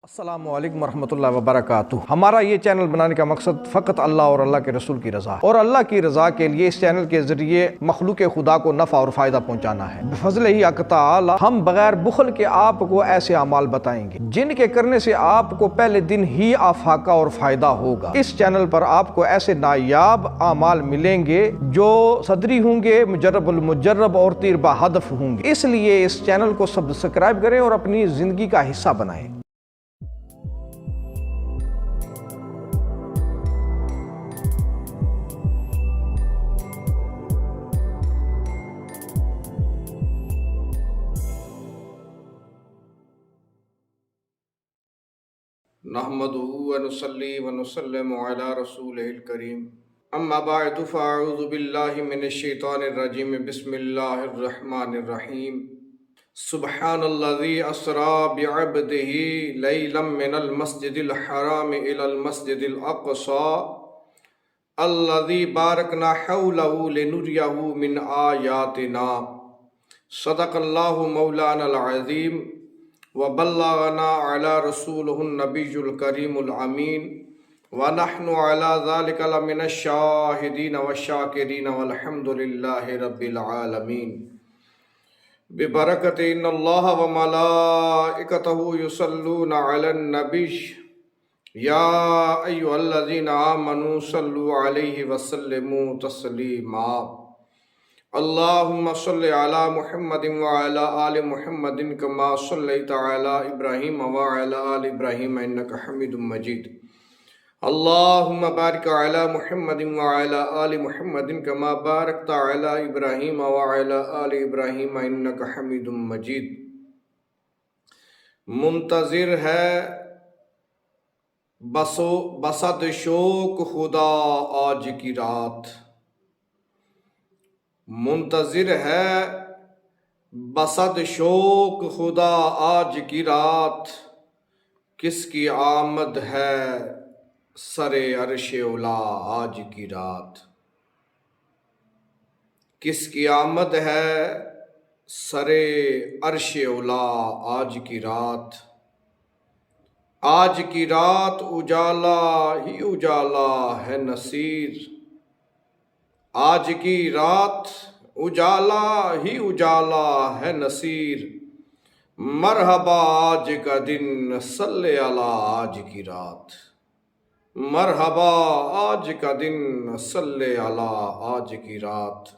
السلام علیکم ورحمۃ اللہ وبرکاتہ۔ ہمارا یہ چینل بنانے کا مقصد فقط اللہ اور اللہ کے رسول کی رضا اور اللہ کی رضا کے لیے اس چینل کے ذریعے مخلوق خدا کو نفع اور فائدہ پہنچانا ہے۔ بفضل ہی حق تعالی ہم بغیر بخل کے آپ کو ایسے اعمال بتائیں گے جن کے کرنے سے آپ کو پہلے دن ہی افاقہ اور فائدہ ہوگا۔ اس چینل پر آپ کو ایسے نایاب اعمال ملیں گے جو صدری ہوں گے، مجرب المجرب اور تیر بہدف ہوں گے۔ اس لیے اس چینل کو سبسکرائب کریں اور اپنی زندگی کا حصہ بنائیں۔ نحمده ونصلي ونسلم على رسوله الكريم اما بعد فاعوذ بالله من الشيطان الرجيم بسم الله الرحمن الرحيم سبحان الذي اسرى بعبده ليلا من المسجد الحرام الى المسجد الاقصى الذي باركنا حوله لنريه من آياتنا صدق الله مولانا العظيم وبلغنا على رسوله النبي الكريم الأمين ونحن على ذلك لمن الشاهدين والشاكرين والحمد لله رب العالمين ببركة إن الله وملائكته يصلون على النبي يا أيها الذين آمنوا صلوا عليه وسلموا تسليما اللهم صل على محمد وعلى آل محمد كما صليت على إبراهيم وعلى آل إبراهيم إنك حميد مجيد اللهم بارك على محمد وعلى آل محمد كما باركت على إبراهيم وعلى آل إبراهيم إنك حميد مجيد۔ منتظر ہے بسد شوق خدا آج کی رات، منتظر ہے بسد شوق خدا آج کی رات، کس کی آمد ہے سر عرش اولا آج کی رات، کس کی آمد ہے سر عرش اولا آج کی رات، آج کی رات اجالا ہی اجالا ہے نصیر، آج کی رات اجالا ہی اجالا ہے نصیر، مرحبا آج کا دن صلی علی آج کی رات، مرحبا آج کا دن صلی علی آج کی رات۔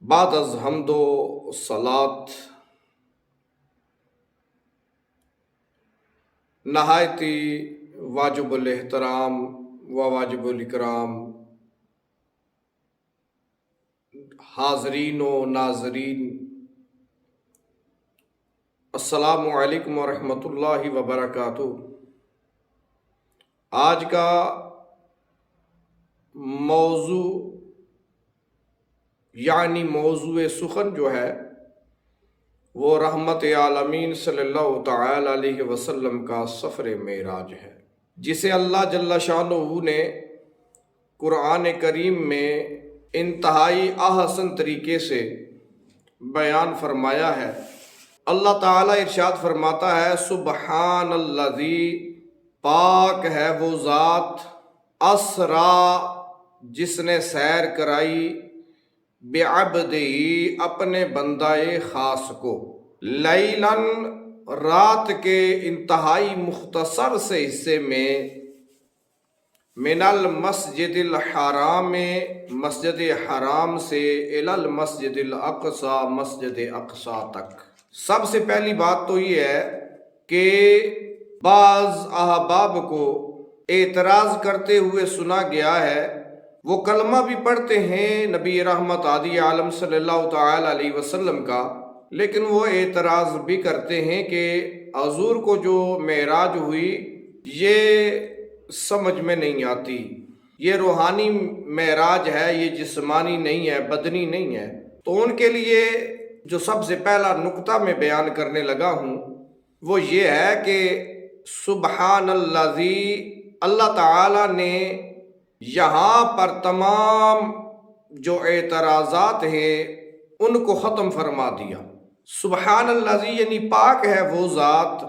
بعد از حمد و صلات نہایتی واجب الاحترام و واجب الاکرام حاضرین و ناظرین، السلام علیکم ورحمۃ اللہ وبرکاتہ۔ آج کا موضوع یعنی موضوع سخن جو ہے وہ رحمت عالمین صلی اللہ تعالی علیہ وسلم کا سفر معراج ہے، جسے اللہ جل شانہ نے قرآن کریم میں انتہائی احسن طریقے سے بیان فرمایا ہے۔ اللہ تعالیٰ ارشاد فرماتا ہے، سبحان الذی، پاک ہے وہ ذات، اسرا، جس نے سیر کرائی، بعبدہی، اپنے بندہ خاص کو، لیلاً، رات کے انتہائی مختصر سے حصے میں، من المسجد الحرام، مسجد حرام سے، الی المسجد الاقصی، مسجد اقصی تک۔ سب سے پہلی بات تو یہ ہے کہ بعض احباب کو اعتراض کرتے ہوئے سنا گیا ہے، وہ کلمہ بھی پڑھتے ہیں نبی رحمت عادی عالم صلی اللہ تعالی علیہ وسلم کا، لیکن وہ اعتراض بھی کرتے ہیں کہ حضور کو جو معراج ہوئی یہ سمجھ میں نہیں آتی، یہ روحانی معراج ہے، یہ جسمانی نہیں ہے، بدنی نہیں ہے۔ تو ان کے لیے جو سب سے پہلا نقطہ میں بیان کرنے لگا ہوں وہ یہ ہے کہ سبحان الذی، اللہ تعالیٰ نے یہاں پر تمام جو اعتراضات ہیں ان کو ختم فرما دیا۔ سبحان الذی یعنی پاک ہے وہ ذات،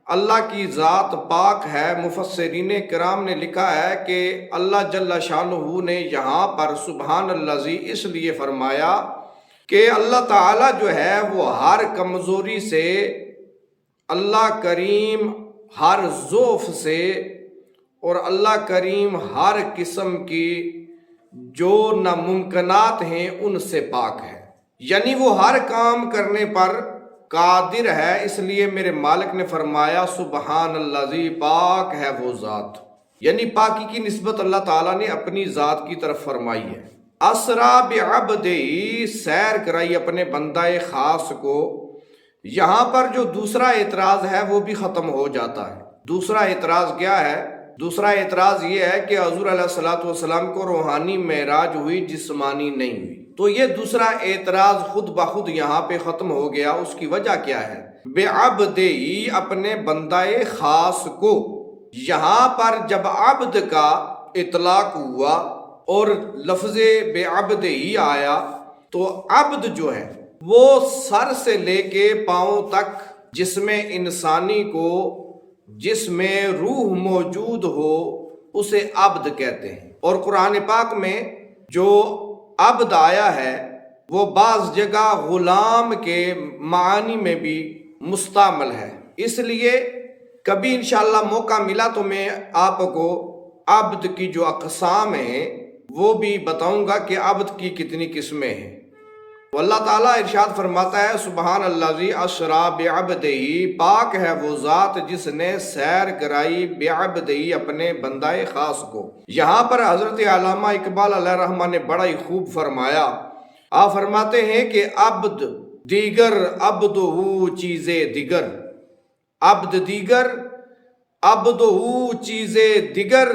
اللہ کی ذات پاک ہے۔ مفسرین کرام نے لکھا ہے کہ اللہ جل شانہ نے یہاں پر سبحان الذی اس لیے فرمایا کہ اللہ تعالیٰ جو ہے وہ ہر کمزوری سے، اللہ کریم ہر ضعف سے، اور اللہ کریم ہر قسم کی جو ناممکنات ہیں ان سے پاک ہے، یعنی وہ ہر کام کرنے پر قادر ہے۔ اس لیے میرے مالک نے فرمایا سبحان الذی، پاک ہے وہ ذات، یعنی پاکی کی نسبت اللہ تعالیٰ نے اپنی ذات کی طرف فرمائی ہے۔ اسرا بعبدہ، سیر کرائی اپنے بندہ خاص کو۔ یہاں پر جو دوسرا اعتراض ہے وہ بھی ختم ہو جاتا ہے۔ دوسرا اعتراض کیا ہے؟ دوسرا اعتراض یہ ہے کہ حضور علیہ الصلوۃ والسلام کو روحانی معراج ہوئی، جسمانی نہیں ہوئی۔ تو یہ دوسرا اعتراض خود بخود یہاں پہ ختم ہو گیا۔ اس کی وجہ کیا ہے؟ بعبدہ، اپنے بندہ خاص کو۔ یہاں پر جب عبد کا اطلاق ہوا اور لفظ بعبدہ ہی آیا تو عبد جو ہے وہ سر سے لے کے پاؤں تک جسم انسانی کو، جس میں روح موجود ہو، اسے عبد کہتے ہیں۔ اور قرآن پاک میں جو عبد آیا ہے وہ بعض جگہ غلام کے معانی میں بھی مستعمل ہے۔ اس لیے کبھی انشاءاللہ موقع ملا تو میں آپ کو عبد کی جو اقسام ہیں وہ بھی بتاؤں گا کہ عبد کی کتنی قسمیں ہیں۔ تو اللہ تعالیٰ ارشاد فرماتا ہے سبحان الذی اسری بعبدہ، پاک ہے وہ ذات جس نے سیر کرائی بعبدہ، اپنے بندہ خاص کو۔ یہاں پر حضرت علامہ اقبال علیہ الرحمہ نے بڑا ہی خوب فرمایا۔ آپ فرماتے ہیں کہ عبد دیگر عبدہ چیزیں دیگر، عبد دیگر عبدہ چیزیں دیگر،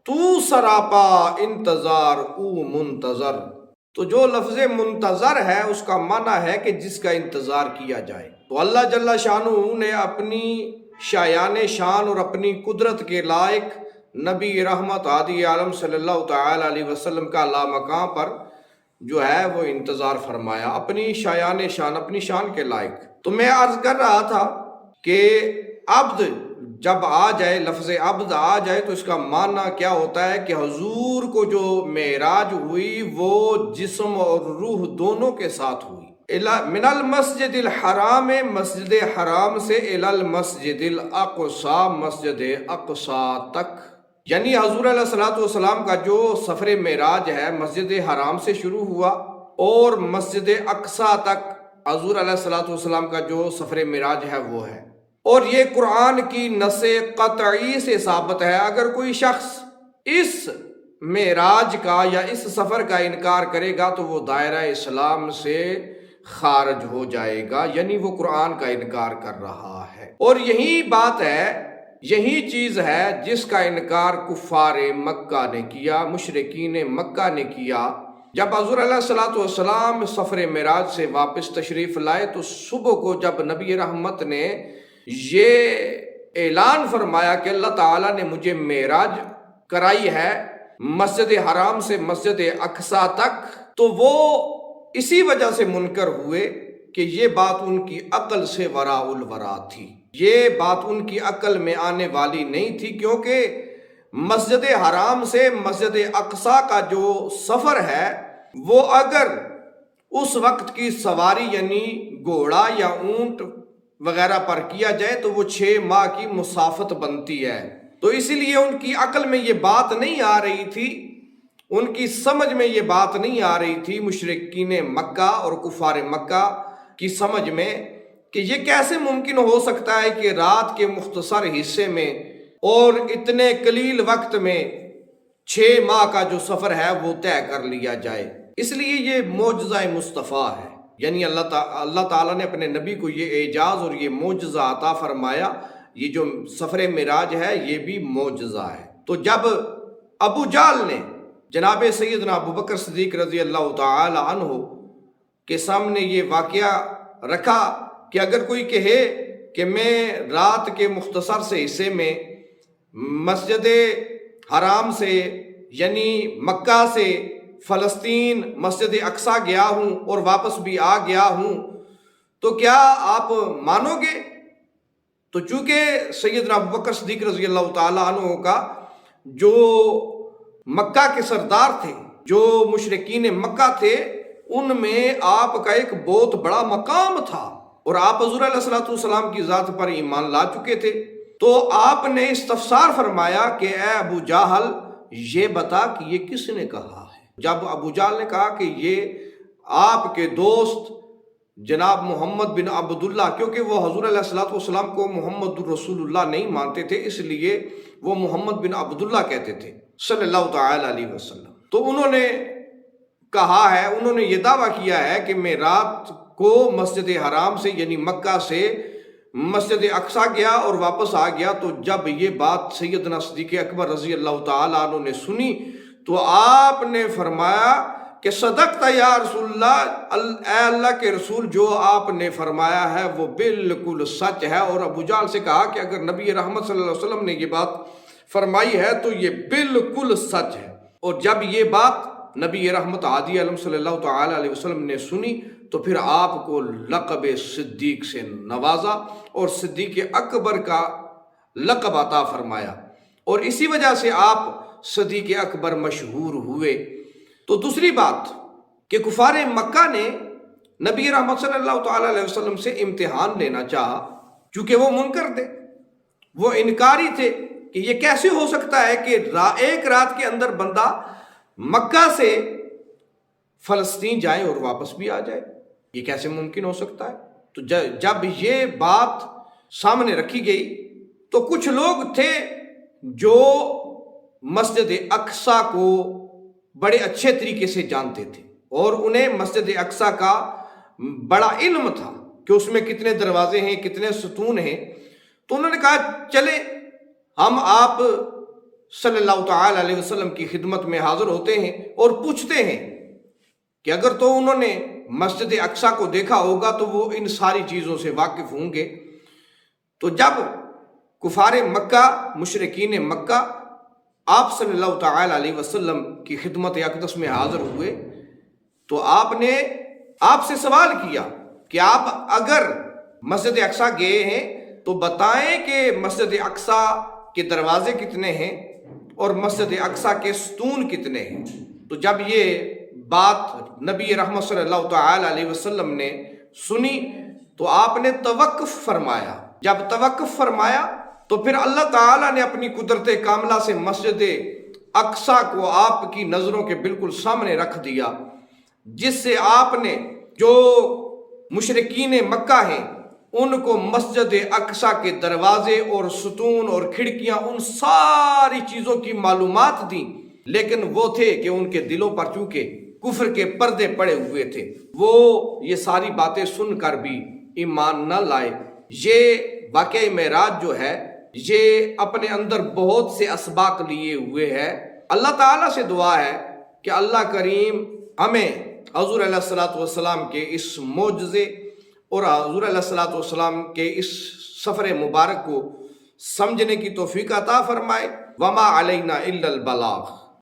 تو سراپا انتظار او منتظر۔ تو جو لفظ منتظر ہے اس کا معنی ہے کہ جس کا انتظار کیا جائے۔ تو اللہ جل شانہ نے اپنی شایان شان اور اپنی قدرت کے لائق نبی رحمت ہادی عالم صلی اللہ تعالی علیہ وسلم کا لامقام پر جو ہے وہ انتظار فرمایا، اپنی شایان شان، اپنی شان کے لائق۔ تو میں عرض کر رہا تھا کہ عبد جب آ جائے، لفظ عبد آ جائے تو اس کا معنی کیا ہوتا ہے کہ حضور کو جو معراج ہوئی وہ جسم اور روح دونوں کے ساتھ ہوئی۔ من المسجد الحرام، مسجد حرام سے، الی المسجد الاقصی، مسجد اقصی تک، یعنی حضور علیہ الصلوۃ والسلام کا جو سفر معراج ہے مسجد حرام سے شروع ہوا اور مسجد اقصی تک حضور علیہ الصلوۃ والسلام کا جو سفر معراج ہے وہ ہے۔ اور یہ قرآن کی نص قطعی سے ثابت ہے۔ اگر کوئی شخص اس معراج کا یا اس سفر کا انکار کرے گا تو وہ دائرہ اسلام سے خارج ہو جائے گا، یعنی وہ قرآن کا انکار کر رہا ہے۔ اور یہی بات ہے، یہی چیز ہے جس کا انکار کفار مکہ نے کیا، مشرکین مکہ نے کیا۔ جب حضور علیہ الصلوۃ والسلام سفر معراج سے واپس تشریف لائے تو صبح کو جب نبی رحمت نے یہ اعلان فرمایا کہ اللہ تعالیٰ نے مجھے معراج کرائی ہے مسجد حرام سے مسجد اقصی تک، تو وہ اسی وجہ سے منکر ہوئے کہ یہ بات ان کی عقل سے وراء الورا تھی، یہ بات ان کی عقل میں آنے والی نہیں تھی، کیونکہ مسجد حرام سے مسجد اقصی کا جو سفر ہے وہ اگر اس وقت کی سواری یعنی گھوڑا یا اونٹ وغیرہ پر کیا جائے تو وہ 6 ماہ کی مسافت بنتی ہے۔ تو اسی لیے ان کی عقل میں یہ بات نہیں آ رہی تھی، ان کی سمجھ میں یہ بات نہیں آ رہی تھی، مشرکین مکہ اور کفار مکہ کی سمجھ میں، کہ یہ کیسے ممکن ہو سکتا ہے کہ رات کے مختصر حصے میں اور اتنے قلیل وقت میں 6 ماہ کا جو سفر ہے وہ طے کر لیا جائے۔ اس لیے یہ معجزہ مصطفیٰ ہے، یعنی اللہ تعالیٰ نے اپنے نبی کو یہ اعجاز اور یہ معجزہ عطا فرمایا۔ یہ جو سفر معراج ہے یہ بھی معجزہ ہے۔ تو جب ابو جہل نے جناب سیدنا ابو بکر صدیق رضی اللہ تعالی عنہ کے سامنے یہ واقعہ رکھا کہ اگر کوئی کہے کہ میں رات کے مختصر سے حصے میں مسجد حرام سے یعنی مکہ سے فلسطین مسجد اقصی گیا ہوں اور واپس بھی آ گیا ہوں، تو کیا آپ مانو گے؟ تو چونکہ سیدنا ابوبکر صدیق رضی اللہ تعالیٰ عنہ کا جو مکہ کے سردار تھے، جو مشرکین مکہ تھے، ان میں آپ کا ایک بہت بڑا مقام تھا، اور آپ حضور علیہ الصلوۃ والسلام کی ذات پر ایمان لا چکے تھے۔ تو آپ نے استفسار فرمایا کہ اے ابو جہل، یہ بتا کہ یہ کس نے کہا ہے؟ جب ابو جہل نے کہا کہ یہ آپ کے دوست جناب محمد بن عبداللہ، کیونکہ وہ حضور علیہ الصلوۃ والسلام کو محمد الرسول اللہ نہیں مانتے تھے، اس لیے وہ محمد بن عبداللہ کہتے تھے صلی اللہ تعالی علیہ وسلم۔ تو انہوں نے کہا ہے، انہوں نے یہ دعویٰ کیا ہے کہ میں رات کو مسجد حرام سے یعنی مکہ سے مسجد اقصیٰ گیا اور واپس آ گیا۔ تو جب یہ بات سیدنا صدیق اکبر رضی اللہ تعالیٰ عنہ نے سنی تو آپ نے فرمایا کہ صدقت یا رسول اللہ، اے اللہ کے رسول، جو آپ نے فرمایا ہے وہ بالکل سچ ہے۔ اور ابو جہل سے کہا کہ اگر نبی رحمت صلی اللہ علیہ وسلم نے یہ بات فرمائی ہے تو یہ بالکل سچ ہے۔ اور جب یہ بات نبی رحمت عادی علم صلی اللہ تعالی علیہ وسلم نے سنی تو پھر آپ کو لقب صدیق سے نوازا اور صدیق اکبر کا لقب عطا فرمایا، اور اسی وجہ سے آپ صدیق اکبر مشہور ہوئے۔ تو دوسری بات کہ کفار مکہ نے نبی رحمت صلی اللہ تعالی علیہ وسلم سے امتحان لینا چاہا، چونکہ وہ منکر تھے، وہ انکاری تھے کہ یہ کیسے ہو سکتا ہے کہ ایک رات کے اندر بندہ مکہ سے فلسطین جائے اور واپس بھی آ جائے، یہ کیسے ممکن ہو سکتا ہے؟ تو جب یہ بات سامنے رکھی گئی تو کچھ لوگ تھے جو مسجد اقصیٰ کو بڑے اچھے طریقے سے جانتے تھے، اور انہیں مسجد اقصیٰ کا بڑا علم تھا کہ اس میں کتنے دروازے ہیں، کتنے ستون ہیں۔ تو انہوں نے کہا چلے ہم آپ صلی اللہ تعالی علیہ وسلم کی خدمت میں حاضر ہوتے ہیں اور پوچھتے ہیں کہ اگر تو انہوں نے مسجد اقصیٰ کو دیکھا ہوگا تو وہ ان ساری چیزوں سے واقف ہوں گے۔ تو جب کفار مکہ، مشرکین مکہ آپ صلی اللہ تعالی علیہ وسلم کی خدمت اقدس میں حاضر ہوئے تو آپ نے آپ سے سوال کیا کہ آپ اگر مسجد اقصیٰ گئے ہیں تو بتائیں کہ مسجد اقصیٰ کے دروازے کتنے ہیں اور مسجد اقصیٰ کے ستون کتنے ہیں۔ تو جب یہ بات نبی رحمت صلی اللہ تعالی علیہ وسلم نے سنی تو آپ نے توقف فرمایا۔ جب توقف فرمایا تو پھر اللہ تعالیٰ نے اپنی قدرت کاملہ سے مسجد اقصیٰ کو آپ کی نظروں کے بالکل سامنے رکھ دیا، جس سے آپ نے جو مشرکین مکہ ہیں ان کو مسجد اقصیٰ کے دروازے اور ستون اور کھڑکیاں، ان ساری چیزوں کی معلومات دیں، لیکن وہ تھے کہ ان کے دلوں پر چونکہ کفر کے پردے پڑے ہوئے تھے، وہ یہ ساری باتیں سن کر بھی ایمان نہ لائے۔ یہ واقعہ معراج جو ہے یہ اپنے اندر بہت سے اسباق لیے ہوئے ہے۔ اللہ تعالیٰ سے دعا ہے کہ اللہ کریم ہمیں حضور علیہ الصلوۃ والسلام کے اس معجزے اور حضور علیہ الصلوۃ والسلام کے اس سفر مبارک کو سمجھنے کی توفیق عطا فرمائے۔ وما علینا الا البلاغ۔